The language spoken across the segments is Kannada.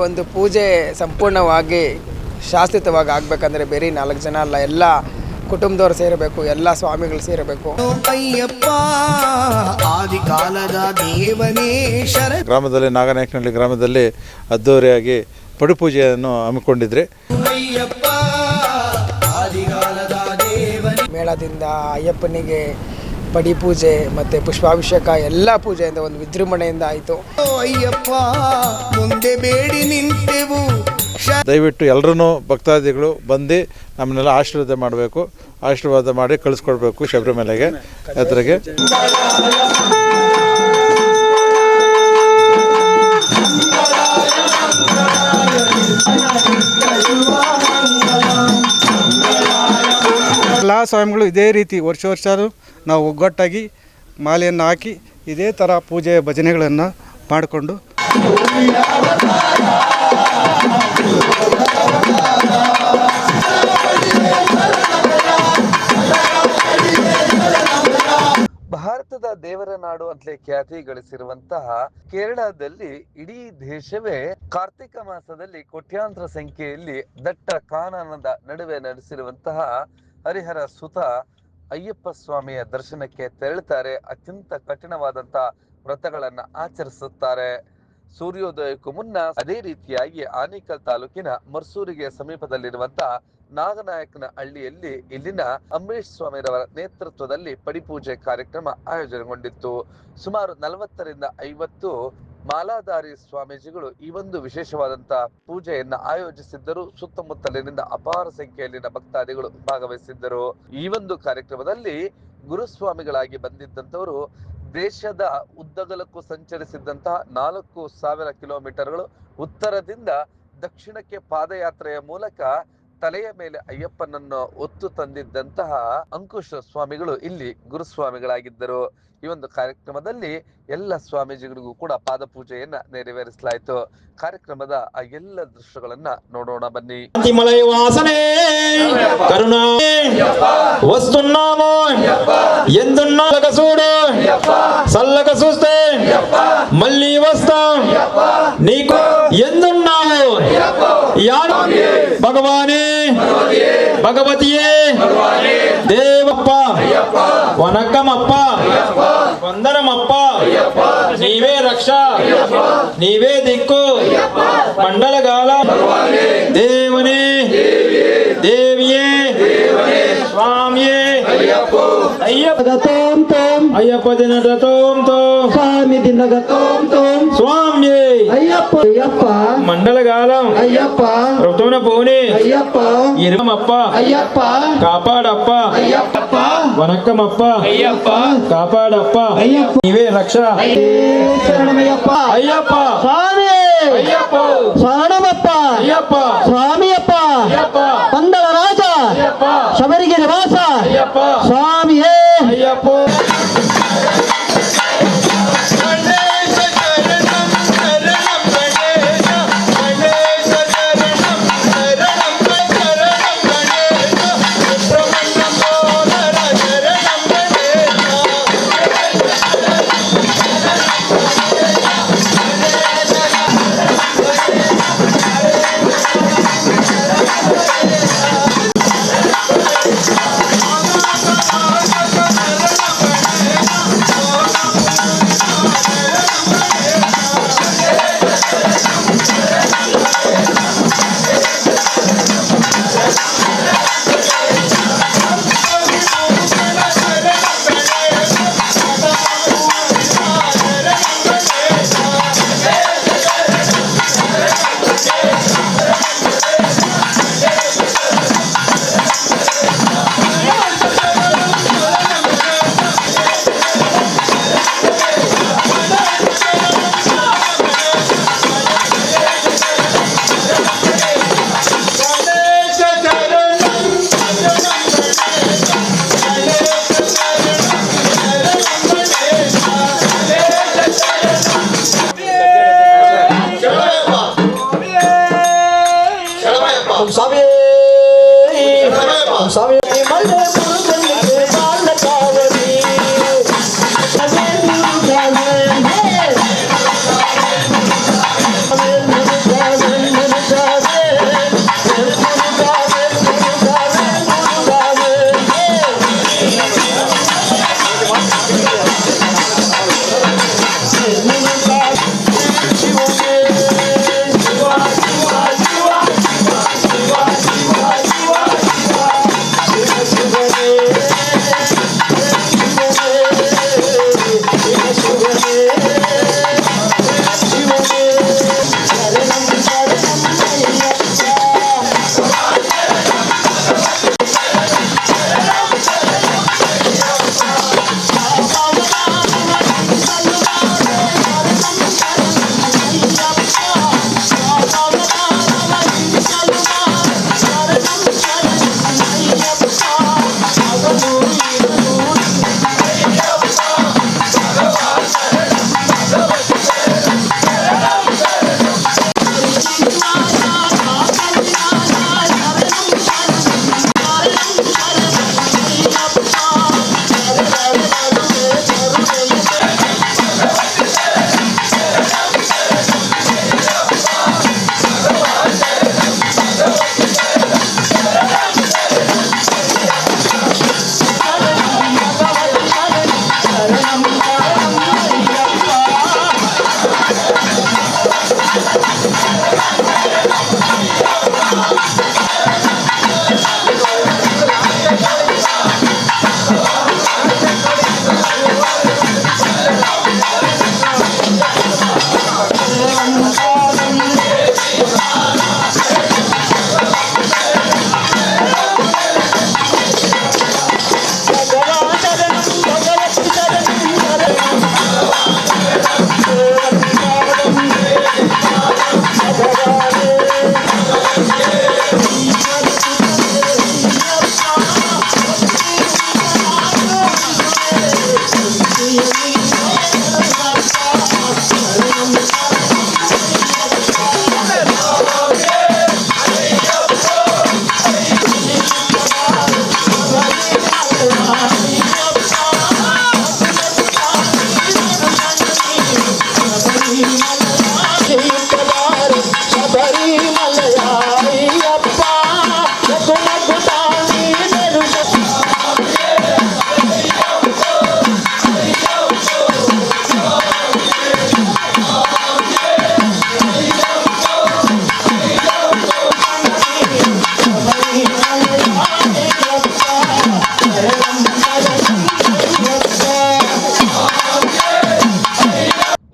ಒಂದು ಪೂಜೆ ಸಂಪೂರ್ಣವಾಗಿ ಶಾಶ್ವತವಾಗಿ ಆಗಬೇಕಂದ್ರೆ ಬೇರೆ 4 ಜನ ಅಲ್ಲ, ಎಲ್ಲ ಕುಟುಂಬದವ್ರು ಸೇರಬೇಕು, ಎಲ್ಲ ಸ್ವಾಮಿಗಳು ಸೇರಬೇಕು. ಅಯ್ಯಪ್ಪ ಆದಿಕಾಲದ ದೇವನೇ ಗ್ರಾಮದಲ್ಲಿ ನಾಗನಾಯಕನಹಳ್ಳಿ ಗ್ರಾಮದಲ್ಲಿ ಅದ್ದೂರಿಯಾಗಿ ಪಡುಪೂಜೆಯನ್ನು ಹಮ್ಮಿಕೊಂಡಿದ್ರೆ ಅಯ್ಯಪ್ಪ ಆದಿಕಾಲದ ದೇವನೇ. ಮೇಳದಿಂದ ಅಯ್ಯಪ್ಪನಿಗೆ ಪಡಿಪೂಜೆ ಮತ್ತು ಪುಷ್ಪಾಭಿಷೇಕ ಎಲ್ಲ ಪೂಜೆಯಿಂದ ಒಂದು ವಿಜೃಂಭಣೆಯಿಂದ ಆಯಿತು. ಅಯ್ಯಪ್ಪ ಮುಂದೆ ಬೇಡಿ ನಿಂತೆವು. ದಯವಿಟ್ಟು ಎಲ್ಲರೂ ಭಕ್ತಾದಿಗಳು ಬಂದು ನಮ್ಮನ್ನೆಲ್ಲ ಆಶೀರ್ವಾದ ಮಾಡಬೇಕು, ಆಶೀರ್ವಾದ ಮಾಡಿ ಕಳಿಸ್ಕೊಡ್ಬೇಕು ಶಬರಿಮಲೆಗೆ ಯಾತ್ರೆಗೆ. ಎಲ್ಲ ಸ್ವಾಮಿಗಳು ಇದೇ ರೀತಿ ವರ್ಷ ನಾವು ಒಗ್ಗಟ್ಟಾಗಿ ಮಾಲೆಯನ್ನು ಹಾಕಿ ಇದೇ ಥರ ಪೂಜೆ ಭಜನೆಗಳನ್ನು ಮಾಡಿಕೊಂಡು ಭಾರತದ ದೇವರ ನಾಡು ಅಂತಲೇ ಖ್ಯಾತಿ ಗಳಿಸಿರುವಂತಹ ಕೇರಳದಲ್ಲಿ ಇಡೀ ದೇಶವೇ ಕಾರ್ತಿಕ ಮಾಸದಲ್ಲಿ ಕೋಟ್ಯಾಂತರ ಸಂಖ್ಯೆಯಲ್ಲಿ ದಟ್ಟ ಕಾನನದ ನಡುವೆ ನಡೆಸಿರುವಂತಹ ಹರಿಹರ ಸುತ ಅಯ್ಯಪ್ಪ ಸ್ವಾಮಿಯ ದರ್ಶನಕ್ಕೆ ತೆರಳುತ್ತಾರೆ. ಅತ್ಯಂತ ಕಠಿಣವಾದಂತಹ ವ್ರತಗಳನ್ನ ಆಚರಿಸುತ್ತಾರೆ. ಸೂರ್ಯೋದಯಕ್ಕೂ ಮುನ್ನ ಅದೇ ರೀತಿಯಾಗಿ ಆನೇಕಲ್ ತಾಲೂಕಿನ ಮರ್ಸೂರಿಗೆ ಸಮೀಪದಲ್ಲಿರುವಂತಹ ನಾಗನಾಯಕನ ಹಳ್ಳಿಯಲ್ಲಿ ಇಲ್ಲಿನ ಅಂಬರೀಶ್ ಸ್ವಾಮಿರವರ ನೇತೃತ್ವದಲ್ಲಿ ಪಡಿಪೂಜೆ ಕಾರ್ಯಕ್ರಮ ಆಯೋಜನೆಗೊಂಡಿತ್ತು. ಸುಮಾರು 40ರಿಂದ 50 ಮಾಲಾಧಾರಿ ಸ್ವಾಮೀಜಿಗಳು ಈ ಒಂದು ವಿಶೇಷವಾದಂತಹ ಪೂಜೆಯನ್ನ ಆಯೋಜಿಸಿದ್ದರು. ಸುತ್ತಮುತ್ತಲಿನಿಂದ ಅಪಾರ ಸಂಖ್ಯೆಯಲ್ಲಿನ ಭಕ್ತಾದಿಗಳು ಭಾಗವಹಿಸಿದ್ದರು. ಈ ಒಂದು ಕಾರ್ಯಕ್ರಮದಲ್ಲಿ ಗುರುಸ್ವಾಮಿಗಳಾಗಿ ಬಂದಿದ್ದಂಥವರು ದೇಶದ ಉದ್ದಗಲಕ್ಕೂ ಸಂಚರಿಸಿದ್ದಂತಹ 4,000 ಕಿಲೋಮೀಟರ್ಗಳು ಉತ್ತರದಿಂದ ದಕ್ಷಿಣಕ್ಕೆ ಪಾದಯಾತ್ರೆಯ ಮೂಲಕ ತಲೆಯ ಮೇಲೆ ಅಯ್ಯಪ್ಪನನ್ನು ಹೊತ್ತು ತಂದಿದ್ದಂತಹ ಅಂಕುಶ ಸ್ವಾಮಿಗಳು ಇಲ್ಲಿ ಗುರುಸ್ವಾಮಿಗಳಾಗಿದ್ದರು. ಈ ಒಂದು ಕಾರ್ಯಕ್ರಮದಲ್ಲಿ ಎಲ್ಲ ಸ್ವಾಮೀಜಿಗಳಿಗೂ ಕೂಡ ಪಾದಪೂಜೆಯನ್ನ ನೆರವೇರಿಸಲಾಯಿತು. ಕಾರ್ಯಕ್ರಮದ ಆ ಎಲ್ಲ ದೃಶ್ಯಗಳನ್ನ ನೋಡೋಣ ಬನ್ನಿ. వాసనే కరుణ వస్తున్నాము ఎందున్నాక చూడు చల్లక చూస్తే మళ్ళీ వస్తాం నీకు ఎందున్నావు భగవానే భగవతియే దేవప్ప వనక్కమప్ప వందనమప్ప నీవే రక్ష నీవే దిక్కు మండలగాల ದೇವನೇ ದೇವಿಯೇ ಸ್ವಾಮಿಯೇ ಅಯ್ಯಪ್ಪ ತೋಂ ತೋಂ ಅಯ್ಯಪ್ಪ ದಿನದ ತೋಂ ತೋಂ ಸ್ವಾಮಿ ದಿನದ ತೋಂ ತೋಂ ಸ್ವಾಮಿಯೇ ಅಯ್ಯಪ್ಪ ಅಯ್ಯಪ್ಪ ಮಂಡಲಗಾಲಂ ಅಯ್ಯಪ್ಪ ಋತುನ ಪೋನಿ ಅಯ್ಯಪ್ಪ ಇರಮಪ್ಪ ಅಯ್ಯಪ್ಪ ಕಾಪಾಡಪ್ಪ ಅಯ್ಯಪ್ಪ ವನಕ್ಕಮಪ್ಪ ಅಯ್ಯಪ್ಪ ಕಾಪಾಡಪ್ಪ ಅಯ್ಯಪ್ಪ ನೀವೇ ರಕ್ಷಾ ಶರಣಮಯ್ಯಪ್ಪ ಅಯ್ಯಪ್ಪ ಸ್ವಾಮಿ ಅಯ್ಯಪ್ಪ ಶರಣಮಪ್ಪ ಅಯ್ಯಪ್ಪ ಸ್ವಾಮಿಯಪ್ಪ ಅಯ್ಯಪ್ಪ ಪಂದಳ ರಾಜ ಅಯ್ಯಪ್ಪ ಶಬರಿಗಿರಿ ವಾಸ ಅಯ್ಯಪ್ಪ ಸ್ವಾಮಿಯೇ ಅಯ್ಯಪ್ಪ.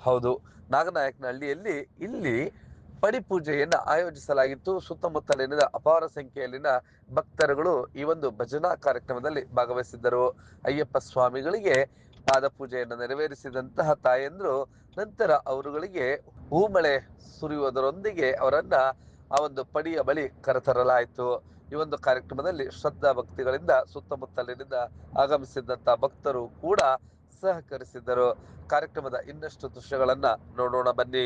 ಹೌದು, ನಾಗನಾಯಕನಹಳ್ಳಿಯಲ್ಲಿ ಇಲ್ಲಿ ಪಡಿಪೂಜೆಯನ್ನ ಆಯೋಜಿಸಲಾಗಿತ್ತು. ಸುತ್ತಮುತ್ತಲಿನ ಅಪಾರ ಸಂಖ್ಯೆಯಲ್ಲಿನ ಭಕ್ತರುಗಳು ಈ ಒಂದು ಭಜನಾ ಕಾರ್ಯಕ್ರಮದಲ್ಲಿ ಭಾಗವಹಿಸಿದ್ದರು. ಅಯ್ಯಪ್ಪ ಸ್ವಾಮಿಗಳಿಗೆ ಪಾದಪೂಜೆಯನ್ನು ನೆರವೇರಿಸಿದಂತಹ ತಾಯಂದ್ರು ನಂತರ ಅವರುಗಳಿಗೆ ಹೂಮಳೆ ಸುರಿಯುವುದರೊಂದಿಗೆ ಅವರನ್ನ ಆ ಒಂದು ಪಡಿಯ ಬಳಿ ಕರೆತರಲಾಯಿತು. ಈ ಒಂದು ಕಾರ್ಯಕ್ರಮದಲ್ಲಿ ಶ್ರದ್ಧಾ ಭಕ್ತಿಗಳಿಂದ ಸುತ್ತಮುತ್ತಲಿನಿಂದ ಆಗಮಿಸಿದಂತಹ ಭಕ್ತರು ಕೂಡ ಸಹಕರಿಸಿದ್ದರು. ಕಾರ್ಯಕ್ರಮದ ಇನ್ನಷ್ಟು ದೃಶ್ಯಗಳನ್ನ ನೋಡೋಣ ಬನ್ನಿ.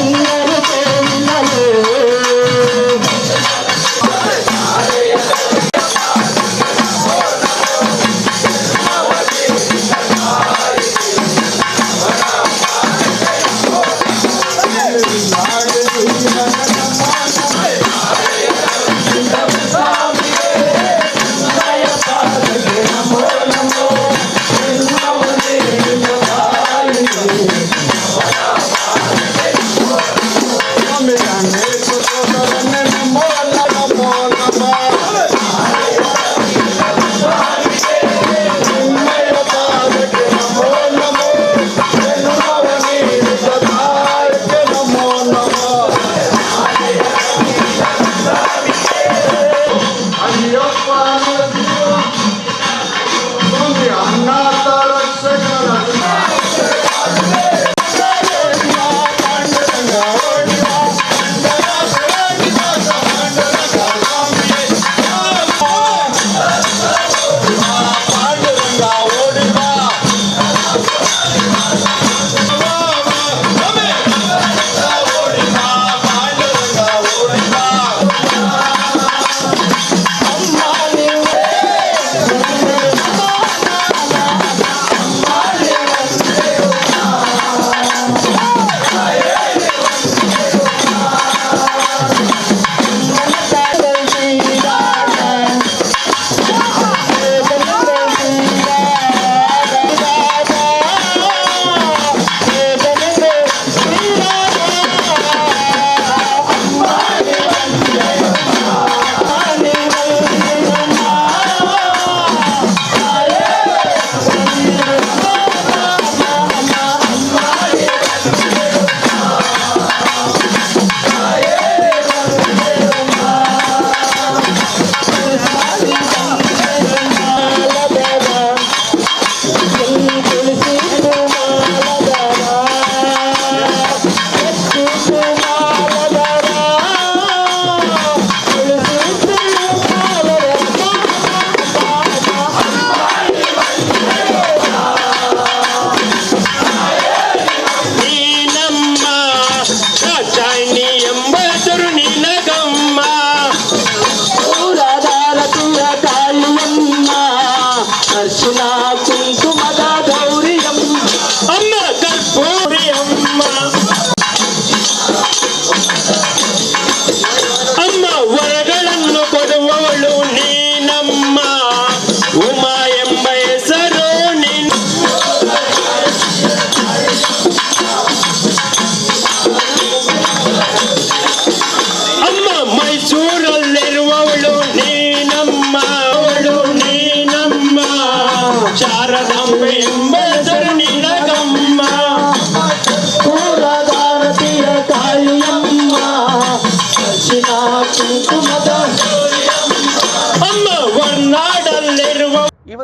Thank you.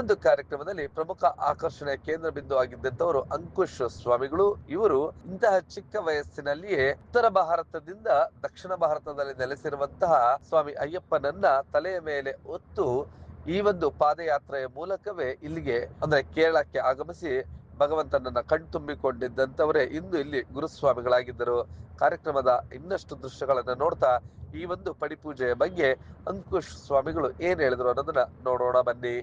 ಒಂದು ಕಾರ್ಯಕ್ರಮದಲ್ಲಿ ಪ್ರಮುಖ ಆಕರ್ಷಣೆಯ ಕೇಂದ್ರ ಬಿಂದು ಆಗಿದ್ದಂತವರು ಅಂಕುಶ್ ಸ್ವಾಮಿಗಳು. ಇವರು ಇಂತಹ ಚಿಕ್ಕ ವಯಸ್ಸಿನಲ್ಲಿಯೇ ಉತ್ತರ ಭಾರತದಿಂದ ದಕ್ಷಿಣ ಭಾರತದಲ್ಲಿ ನೆಲೆಸಿರುವಂತಹ ಸ್ವಾಮಿ ಅಯ್ಯಪ್ಪನನ್ನ ತಲೆಯ ಮೇಲೆ ಹೊತ್ತು ಈ ಒಂದು ಪಾದಯಾತ್ರೆಯ ಮೂಲಕವೇ ಇಲ್ಲಿಗೆ ಅಂದ್ರೆ ಕೇರಳಕ್ಕೆ ಆಗಮಿಸಿ ಭಗವಂತನನ್ನ ಕಣ್ತುಂಬಿಕೊಂಡಿದ್ದಂತವರೇ ಇಂದು ಇಲ್ಲಿ ಗುರುಸ್ವಾಮಿಗಳಾಗಿದ್ದರು. ಕಾರ್ಯಕ್ರಮದ ಇನ್ನಷ್ಟು ದೃಶ್ಯಗಳನ್ನ ನೋಡ್ತಾ ಈ ಒಂದು ಪಡಿಪೂಜೆಯ ಬಗ್ಗೆ ಅಂಕುಶ್ ಸ್ವಾಮಿಗಳು ಏನ್ ಹೇಳಿದ್ರು ಅನ್ನೋದನ್ನ ನೋಡೋಣ ಬನ್ನಿ.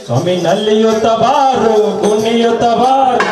ಸ್ವಾಮಿ ನಲ್ಲಿಯುತ್ತ ಬಾರು ಕುಣಿಯುತ್ತ ಬಾರು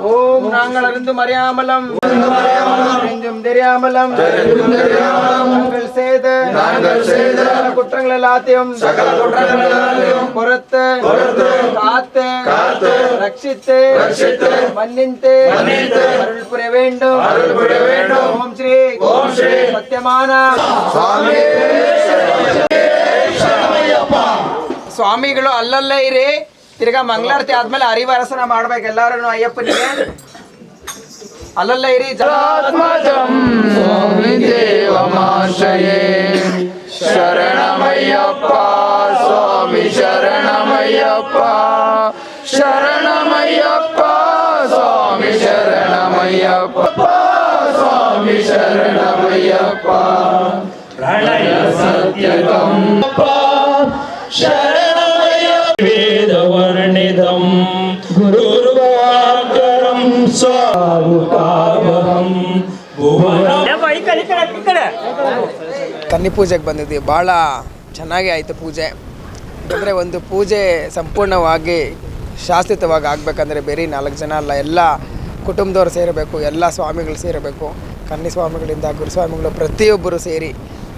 ಓಂ ನಾಂಗಳರಿಂದು ಮರಿಯಾಮಲಂ நெஞ்சும் தெரியாமலம் நாங்கள் செய்த குற்றங்கள் எல்லாத்தையும் பொறுத்து காத்து ரட்சித்து மன்னித்து அருள் புரிய வேண்டும் ஓம் ஸ்ரீ சத்யமான ಸ್ವಾಮಿಗಳು ಅಲ್ಲಲ್ಲೇ ಇರಿ. ತಿರ್ಗಾ ಮಂಗಳಾರತಿ ಆದ್ಮೇಲೆ ಹರಿವಾರಸನ ಮಾಡ್ಬೇಕು ಎಲ್ಲಾರು ಅಯ್ಯಪ್ಪನಿಗೆ. ಅಲ್ಲಲ್ಲೇ ಇರಿ. ಸ್ವಾಮಿ ದೇವಮಾಶ್ರಯೇ ಶರಣಮಯ್ಯಪ್ಪ ಸ್ವಾಮಿ ಶರಣಮಯ್ಯಪ್ಪ ಶರಣಮಯ್ಯಪ್ಪ ಸ್ವಾಮಿ ಶರಣಮಯ್ಯಪ್ಪ ಸ್ವಾಮಿ ಶರಣಮಯ್ಯಪ್ಪ ಪ್ರಣಯ ಸತ್ಯಕಂ ಶರಣಮಯ್ಯ ವೇದವರ್ಣಿತಂ ಗುರುರ್ವಾಕರಂ ಸ್ವಾಮುಕಾವಹಂ ಕನ್ನಿ ಪೂಜೆಗೆ ಬಂದಿದ್ವಿ. ಭಾಳ ಚೆನ್ನಾಗಿ ಆಯಿತು ಪೂಜೆ. ಯಾಕಂದರೆ ಒಂದು ಪೂಜೆ ಸಂಪೂರ್ಣವಾಗಿ ಶಾಸ್ತ್ರಿತವಾಗಿ ಆಗಬೇಕಂದ್ರೆ ಬೇರೆ 4 ಜನ ಅಲ್ಲ, ಎಲ್ಲ ಕುಟುಂಬದವ್ರು ಸೇರಬೇಕು, ಎಲ್ಲ ಸ್ವಾಮಿಗಳು ಸೇರಬೇಕು. ಕನ್ನಿ ಸ್ವಾಮಿಗಳಿಂದ ಗುರುಸ್ವಾಮಿಗಳು ಪ್ರತಿಯೊಬ್ಬರು ಸೇರಿ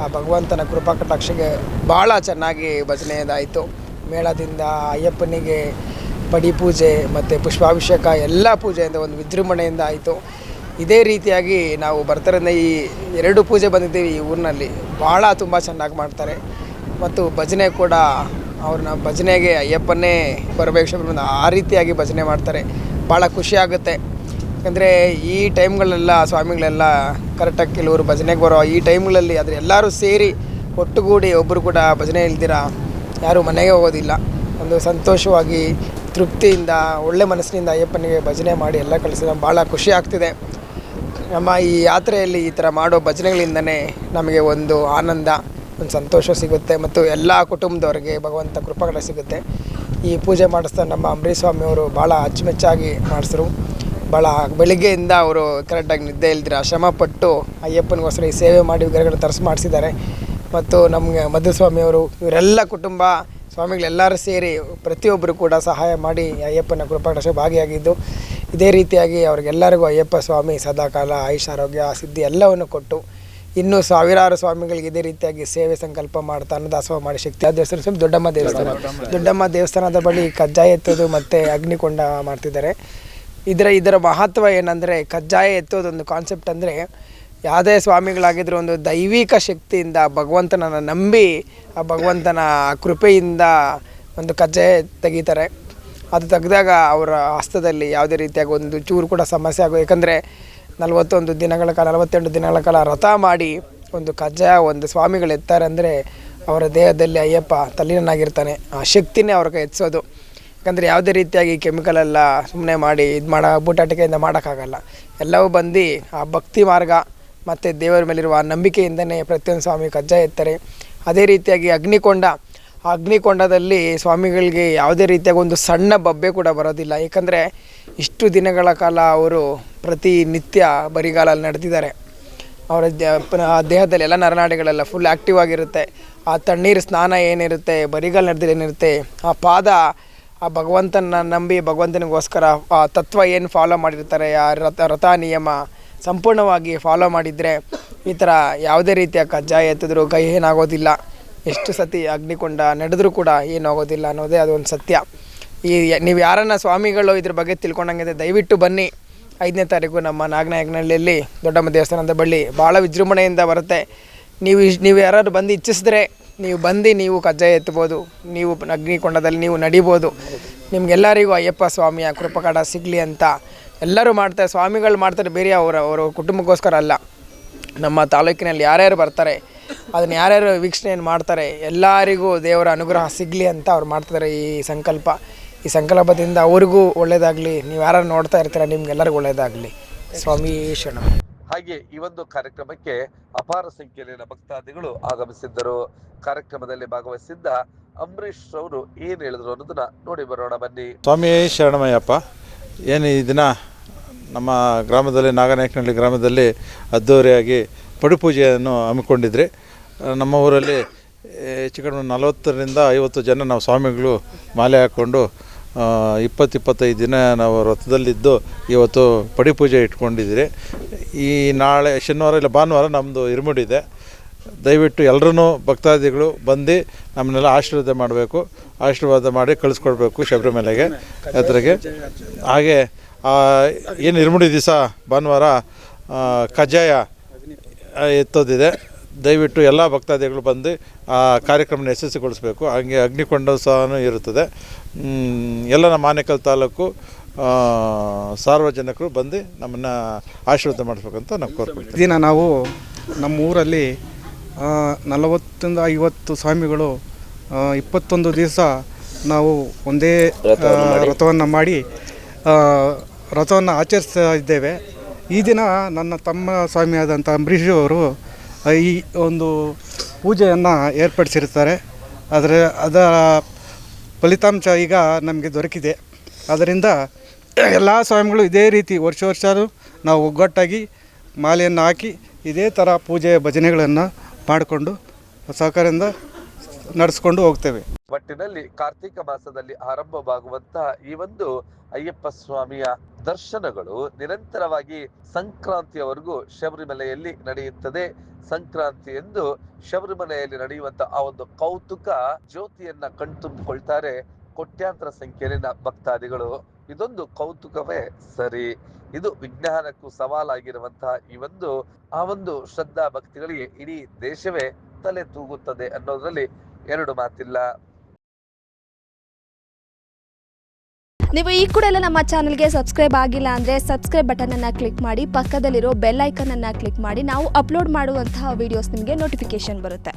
ಆ ಭಗವಂತನ ಕೃಪಾ ಕಟಾಕ್ಷಗೆ ಭಾಳ ಚೆನ್ನಾಗಿ ಭಜನೆಯದಾಯಿತು. ಮೇಳದಿಂದ ಅಯ್ಯಪ್ಪನಿಗೆ ಪಡಿ ಪೂಜೆ ಮತ್ತು ಪುಷ್ಪಾಭಿಷೇಕ ಎಲ್ಲ ಪೂಜೆಯಿಂದ ಒಂದು ವಿಜೃಂಭಣೆಯಿಂದ ಆಯಿತು. ಇದೇ ರೀತಿಯಾಗಿ ನಾವು ಬರ್ತಾರಿಂದ ಈ 2 ಪೂಜೆ ಬಂದಿದ್ದೀವಿ ಈ ಊರಿನಲ್ಲಿ. ಭಾಳ ತುಂಬ ಚೆನ್ನಾಗಿ ಮಾಡ್ತಾರೆ. ಮತ್ತು ಭಜನೆ ಕೂಡ ಅವ್ರನ್ನ ಭಜನೆಗೆ ಅಯ್ಯಪ್ಪನ್ನೇ ಬರಬೇಕು ಆ ರೀತಿಯಾಗಿ ಭಜನೆ ಮಾಡ್ತಾರೆ. ಭಾಳ ಖುಷಿಯಾಗುತ್ತೆ. ಯಾಕಂದರೆ ಈ ಟೈಮ್ಗಳೆಲ್ಲ ಸ್ವಾಮಿಗಳೆಲ್ಲ ಕರೆಕ್ಟಾಗಿ ಕೆಲವರು ಭಜನೆಗೆ ಬರೋ ಈ ಟೈಮ್ಗಳಲ್ಲಿ ಆದರೆ ಎಲ್ಲರೂ ಸೇರಿ ಒಟ್ಟುಗೂಡಿ ಒಬ್ಬರು ಕೂಡ ಭಜನೆ ಇಲ್ದಿರ ಯಾರೂ ಮನೆಗೆ ಹೋಗೋದಿಲ್ಲ. ಒಂದು ಸಂತೋಷವಾಗಿ ತೃಪ್ತಿಯಿಂದ ಒಳ್ಳೆ ಮನಸ್ಸಿನಿಂದ ಅಯ್ಯಪ್ಪನಿಗೆ ಭಜನೆ ಮಾಡಿ ಎಲ್ಲ ಕಳಿಸಿದ ಭಾಳ ಖುಷಿ ಆಗ್ತಿದೆ. ನಮ್ಮ ಈ ಯಾತ್ರೆಯಲ್ಲಿ ಈ ಥರ ಮಾಡೋ ಭಜನೆಗಳಿಂದನೇ ನಮಗೆ ಒಂದು ಆನಂದ, ಒಂದು ಸಂತೋಷ ಸಿಗುತ್ತೆ ಮತ್ತು ಎಲ್ಲ ಕುಟುಂಬದವ್ರಿಗೆ ಭಗವಂತ ಕೃಪಾ ಸಿಗುತ್ತೆ. ಈ ಪೂಜೆ ಮಾಡಿಸ್ತಾ ನಮ್ಮ ಅಂಬರೀಷ್ ಸ್ವಾಮಿಯವರು ಭಾಳ ಅಚ್ಚುಮೆಚ್ಚಾಗಿ ಮಾಡಿಸಿದ್ರು. ಭಾಳ ಬೆಳಿಗ್ಗೆಯಿಂದ ಅವರು ಕರೆಕ್ಟಾಗಿ ನಿದ್ದೆ ಇಲ್ದಿರ ಶ್ರಮಪಟ್ಟು ಅಯ್ಯಪ್ಪನಿಗೋಸ್ಕರ ಈ ಸೇವೆ ಮಾಡಿ ವಿಗ್ರಹಗಳು ತರಿಸಿ ಮಾಡಿಸಿದ್ದಾರೆ. ಮತ್ತು ನಮಗೆ ಮಧುಸ್ವಾಮಿಯವರು ಇವರೆಲ್ಲ ಕುಟುಂಬ ಸ್ವಾಮಿಗಳೆಲ್ಲರೂ ಸೇರಿ ಪ್ರತಿಯೊಬ್ಬರು ಕೂಡ ಸಹಾಯ ಮಾಡಿ ಅಯ್ಯಪ್ಪನ ಕೃಪಾಕಟಾಕ್ಷ ಭಾಗಿಯಾಗಿದ್ದು. ಇದೇ ರೀತಿಯಾಗಿ ಅವ್ರಿಗೆಲ್ಲರಿಗೂ ಅಯ್ಯಪ್ಪ ಸ್ವಾಮಿ ಸದಾಕಾಲ ಆಯುಷ್ ಆರೋಗ್ಯ ಸಿದ್ಧಿ ಎಲ್ಲವನ್ನು ಕೊಟ್ಟು ಇನ್ನೂ ಸಾವಿರಾರು ಸ್ವಾಮಿಗಳಿಗೆ ಇದೇ ರೀತಿಯಾಗಿ ಸೇವೆ ಸಂಕಲ್ಪ ಮಾಡ್ತಾ ಅನ್ನದಾಸೋಹ ಮಾಡಿ ಶಕ್ತಿ ದೇವಸ್ಥಾನ ದೊಡ್ಡಮ್ಮ ದೇವಸ್ಥಾನದ ಬಳಿ ಕಜ್ಜಾಯ ಎತ್ತೋದು ಮತ್ತು ಅಗ್ನಿಕೊಂಡ ಮಾಡ್ತಿದ್ದಾರೆ. ಇದರ ಮಹತ್ವ ಏನಂದರೆ ಕಜ್ಜಾಯ ಎತ್ತೋದೊಂದು ಕಾನ್ಸೆಪ್ಟ್ ಅಂದರೆ ಯಾವುದೇ ಸ್ವಾಮಿಗಳಾಗಿದ್ದರೂ ಒಂದು ದೈವಿಕ ಶಕ್ತಿಯಿಂದ ಭಗವಂತನನ್ನು ನಂಬಿ ಆ ಭಗವಂತನ ಕೃಪೆಯಿಂದ ಒಂದು ಕಜ್ಜಾಯ ತೆಗಿತಾರೆ. ಅದು ತೆಗೆದಾಗ ಅವರ ಹಸ್ತದಲ್ಲಿ ಯಾವುದೇ ರೀತಿಯಾಗಿ ಒಂದು ಚೂರು ಕೂಡ ಸಮಸ್ಯೆ ಆಗೋದು. ಯಾಕಂದರೆ 42 ದಿನಗಳ ಕಾಲ ವ್ರತ ಮಾಡಿ ಒಂದು ಕಜ್ಜಾಯ ಒಂದು ಸ್ವಾಮಿಗಳು ಎತ್ತಾರೆ ಅಂದರೆ ಅವರ ದೇಹದಲ್ಲಿ ಅಯ್ಯಪ್ಪ ತಲ್ಲೀನನಾಗಿರ್ತಾನೆ. ಆ ಶಕ್ತಿನೇ ಅವ್ರಿಗೆ ಎತ್ಸೋದು. ಯಾಕಂದರೆ ಯಾವುದೇ ರೀತಿಯಾಗಿ ಕೆಮಿಕಲೆಲ್ಲ ಸುಮ್ಮನೆ ಮಾಡಿ ಬೂಟಾಟಿಕೆಯಿಂದ ಮಾಡೋಕ್ಕಾಗಲ್ಲ. ಎಲ್ಲವೂ ಬಂದು ಆ ಭಕ್ತಿ ಮಾರ್ಗ ಮತ್ತು ದೇವರ ಮೇಲಿರುವ ನಂಬಿಕೆಯಿಂದನೇ ಪ್ರತಿಯೊಂದು ಸ್ವಾಮಿ ಕಜ್ಜಾಯ ಎತ್ತಾರೆ. ಅದೇ ರೀತಿಯಾಗಿ ಅಗ್ನಿಕೊಂಡದಲ್ಲಿ ಸ್ವಾಮಿಗಳಿಗೆ ಯಾವುದೇ ರೀತಿಯಾಗಿ ಒಂದು ಸಣ್ಣ ಬಬ್ಬೆ ಕೂಡ ಬರೋದಿಲ್ಲ. ಏಕೆಂದರೆ ಇಷ್ಟು ದಿನಗಳ ಕಾಲ ಅವರು ಪ್ರತಿನಿತ್ಯ ಬರಿಗಾಲಲ್ಲಿ ನಡೆದಿದ್ದಾರೆ. ಅವರ ದೇಹದಲ್ಲಿ ಎಲ್ಲ ನರನಾಡಿಗಳೆಲ್ಲ ಫುಲ್ ಆ್ಯಕ್ಟಿವ್ ಆಗಿರುತ್ತೆ. ಆ ತಣ್ಣೀರು ಸ್ನಾನ ಏನಿರುತ್ತೆ, ಬರಿಗಾಲು ನಡೆದಿದ್ದು ಏನಿರುತ್ತೆ, ಆ ಪಾದ ಆ ಭಗವಂತನ ನಂಬಿ ಭಗವಂತನಿಗೋಸ್ಕರ ಆ ತತ್ವ ಏನು ಫಾಲೋ ಮಾಡಿರ್ತಾರೆ, ಆ ರಥ ನಿಯಮ ಸಂಪೂರ್ಣವಾಗಿ ಫಾಲೋ ಮಾಡಿದರೆ ಈ ಥರ ಯಾವುದೇ ರೀತಿಯ ಕಜ್ಜಾಯ ಎತ್ತಿದ್ರು ಕೈ ಏನಾಗೋದಿಲ್ಲ. ಎಷ್ಟು ಸತಿ ಅಗ್ನಿಕೊಂಡ ನಡೆದರೂ ಕೂಡ ಏನಾಗೋದಿಲ್ಲ ಅನ್ನೋದೇ ಅದೊಂದು ಸತ್ಯ. ನೀವು ಯಾರನ್ನ ಸ್ವಾಮಿಗಳು ಇದ್ರ ಬಗ್ಗೆ ತಿಳ್ಕೊಂಡಂಗಿದೆ ದಯವಿಟ್ಟು ಬನ್ನಿ. 5ನೇ ತಾರೀಕು ನಮ್ಮ ನಾಗನಾಯಕನಹಳ್ಳಿಯಲ್ಲಿ ದೊಡ್ಡಮ್ಮ ದೇವಸ್ಥಾನದ ಬಳಿ ಭಾಳ ವಿಜೃಂಭಣೆಯಿಂದ ಬರುತ್ತೆ. ನೀವು ಯಾರಾದ್ರು ಬಂದು ಇಚ್ಛಿಸಿದ್ರೆ ನೀವು ಕಜ್ಜಾಯ ಎತ್ತಬೋದು, ನೀವು ಅಗ್ನಿಕೊಂಡದಲ್ಲಿ ನೀವು ನಡಿಬೋದು. ನಿಮಗೆಲ್ಲರಿಗೂ ಅಯ್ಯಪ್ಪ ಸ್ವಾಮಿಯ ಕೃಪಕಟ ಸಿಗಲಿ ಅಂತ ಎಲ್ಲರೂ ಮಾಡ್ತಾರೆ. ಸ್ವಾಮಿಗಳು ಮಾಡ್ತಾರೆ ಬೇರೆ ಅವರ ಕುಟುಂಬಕ್ಕೋಸ್ಕರ ಅಲ್ಲ. ನಮ್ಮ ತಾಲೂಕಿನಲ್ಲಿ ಯಾರ್ಯಾರು ಬರ್ತಾರೆ ಅದನ್ನು ಯಾರ್ಯಾರು ವೀಕ್ಷಣೆಯನ್ನು ಮಾಡ್ತಾರೆ ಎಲ್ಲರಿಗೂ ದೇವರ ಅನುಗ್ರಹ ಸಿಗಲಿ ಅಂತ ಅವ್ರು ಮಾಡ್ತಾರೆ ಈ ಸಂಕಲ್ಪದಿಂದ ಅವ್ರಿಗೂ ಒಳ್ಳೆಯದಾಗಲಿ. ನೀವು ಯಾರು ನೋಡ್ತಾ ಇರ್ತೀರ ನಿಮ್ಗೆಲ್ಲರಿಗೂ ಒಳ್ಳೆಯದಾಗಲಿ. ಸ್ವಾಮಿ ಶರಣಂ. ಹಾಗೆ ಈ ಒಂದು ಕಾರ್ಯಕ್ರಮಕ್ಕೆ ಅಪಾರ ಸಂಖ್ಯೆಯಲ್ಲಿನ ಭಕ್ತಾದಿಗಳು ಆಗಮಿಸಿದ್ದರು. ಕಾರ್ಯಕ್ರಮದಲ್ಲಿ ಭಾಗವಹಿಸಿದ್ದ ಅಂಬರೀಶ್ ಅವರು ಏನು ಹೇಳಿದ್ರು ಅನ್ನೋದನ್ನ ನೋಡಿ ಬರೋಣ ಬನ್ನಿ. ಸ್ವಾಮಿ ಶರಣಮಯ್ಯಪ್ಪ. ಏನು ಈ ದಿನ ನಮ್ಮ ಗ್ರಾಮದಲ್ಲಿ ನಾಗನಾಯಕನಹಳ್ಳಿ ಗ್ರಾಮದಲ್ಲಿ ಅದ್ದೂರಿಯಾಗಿ ಪಡುಪೂಜೆಯನ್ನು ಹಮ್ಮಿಕೊಂಡಿದ್ರಿ. ನಮ್ಮ ಊರಲ್ಲಿ ಹೆಚ್ಚು ಕಡಿಮೆ 40ರಿಂದ 50 ಜನ ನಾವು ಸ್ವಾಮಿಗಳು ಮಾಲೆ ಹಾಕ್ಕೊಂಡು 20-25 ದಿನ ನಾವು ರಥದಲ್ಲಿದ್ದು ಇವತ್ತು ಪಡಿಪೂಜೆ ಇಟ್ಕೊಂಡಿದ್ದೀರಿ. ಈ ನಾಳೆ ಶನಿವಾರ ಇಲ್ಲ ಭಾನುವಾರ ನಮ್ಮದು ಇರುಮುಡಿದೆ. ದಯವಿಟ್ಟು ಎಲ್ಲರೂ ಭಕ್ತಾದಿಗಳು ಬಂದು ನಮ್ಮನ್ನೆಲ್ಲ ಆಶೀರ್ವಾದ ಮಾಡಿ ಕಳಿಸ್ಕೊಡ್ಬೇಕು ಶಬರಿಮಲೆಗೆ ಯಾತ್ರೆಗೆ. ಹಾಗೆ ಏನು ಇರುಮುಡಿ ದಿವಸ ಭಾನುವಾರ ಕಜ್ಜಾಯ ಎತ್ತೋದಿದೆ. ದಯವಿಟ್ಟು ಎಲ್ಲ ಭಕ್ತಾದಿಗಳು ಬಂದು ಆ ಕಾರ್ಯಕ್ರಮನ ಯಶಸ್ವಿಗೊಳಿಸಬೇಕು. ಹಾಗೆ ಅಗ್ನಿಕೊಂಡ ಸಹ ಇರುತ್ತದೆ. ಎಲ್ಲ ನಮ್ಮ ಆನೇಕಲ್ ತಾಲೂಕು ಸಾರ್ವಜನಿಕರು ಬಂದು ನಮ್ಮನ್ನು ಆಶೀರ್ವಾದ ಮಾಡಿಸ್ಬೇಕಂತ ನಾವು ಕೋರ್ಕೊಳ್ತೀವಿ. ದಿನ ನಾವು ನಮ್ಮ ಊರಲ್ಲಿ 40-50 ಸ್ವಾಮಿಗಳು 21 ದಿವಸ ನಾವು ಒಂದೇ ರಥವನ್ನು ಮಾಡಿ ರಥವನ್ನು ಆಚರಿಸ್ತಾ ಇದ್ದೇವೆ. ಈ ದಿನ ನನ್ನ ತಮ್ಮ ಸ್ವಾಮಿಯಾದಂಥ ಅಂಬರೀಷ್ ಅವರು ಈ ಒಂದು ಪೂಜೆಯನ್ನು ಏರ್ಪಡಿಸಿರ್ತಾರೆ. ಅದರ ಫಲಿತಾಂಶ ಈಗ ನಮಗೆ ದೊರಕಿದೆ. ಅದರಿಂದ ಎಲ್ಲ ಸ್ವಾಮಿಗಳು ಇದೇ ರೀತಿ ವರ್ಷ ನಾವು ಒಗ್ಗಟ್ಟಾಗಿ ಮಾಲೆಯನ್ನು ಹಾಕಿ ಇದೇ ಥರ ಪೂಜೆ ಭಜನೆಗಳನ್ನು ಮಾಡಿಕೊಂಡು ಸಹಕಾರದಿಂದ ನಡೆಸ್ಕೊಂಡು ಹೋಗ್ತೇವೆ. ಒಟ್ಟಿನಲ್ಲಿ ಕಾರ್ತಿಕ ಮಾಸದಲ್ಲಿ ಆರಂಭವಾಗುವಂತಹ ಈ ಒಂದು ಅಯ್ಯಪ್ಪ ಸ್ವಾಮಿಯ ದರ್ಶನಗಳು ನಿರಂತರವಾಗಿ ಸಂಕ್ರಾಂತಿಯವರೆಗೂ ಶಬರಿಮಲೆಯಲ್ಲಿ ನಡೆಯುತ್ತದೆ. ಸಂಕ್ರಾಂತಿ ಎಂದು ಶಬರಿಮಲೆಯಲ್ಲಿ ನಡೆಯುವಂತಹ ಆ ಒಂದು ಕೌತುಕ ಜ್ಯೋತಿಯನ್ನ ಕಣ್ತುಂಬಿಕೊಳ್ತಾರೆ ಕೋಟ್ಯಾಂತರ ಸಂಖ್ಯೆಯಲ್ಲಿನ ಭಕ್ತಾದಿಗಳು. ಇದೊಂದು ಕೌತುಕವೇ ಸರಿ. ಇದು ವಿಜ್ಞಾನಕ್ಕೂ ಸವಾಲಾಗಿರುವಂತಹ ಆ ಒಂದು ಶ್ರದ್ಧಾ ಭಕ್ತಿಗಳಿಗೆ ಇಡೀ ದೇಶವೇ ತಲೆ ತೂಗುತ್ತದೆ ಅನ್ನೋದ್ರಲ್ಲಿ ಎರಡು ಮಾತಿಲ್ಲ. ನೀವು ಈ ಕೂಡ ಎಲ್ಲ ನಮ್ಮ ಚಾನಲ್ಗೆ ಸಬ್ಸ್ಕ್ರೈಬ್ ಆಗಿಲ್ಲ ಅಂದರೆ ಸಬ್ಸ್ಕ್ರೈಬ್ ಬಟನನ್ನು ಕ್ಲಿಕ್ ಮಾಡಿ, ಪಕ್ಕದಲ್ಲಿರೋ ಬೆಲ್ ಐಕನನ್ನು ಕ್ಲಿಕ್ ಮಾಡಿ. ನಾವು ಅಪ್ಲೋಡ್ ಮಾಡುವಂತಹ ವೀಡಿಯೋಸ್ ನಿಮಗೆ ನೋಟಿಫಿಕೇಶನ್ ಬರುತ್ತೆ.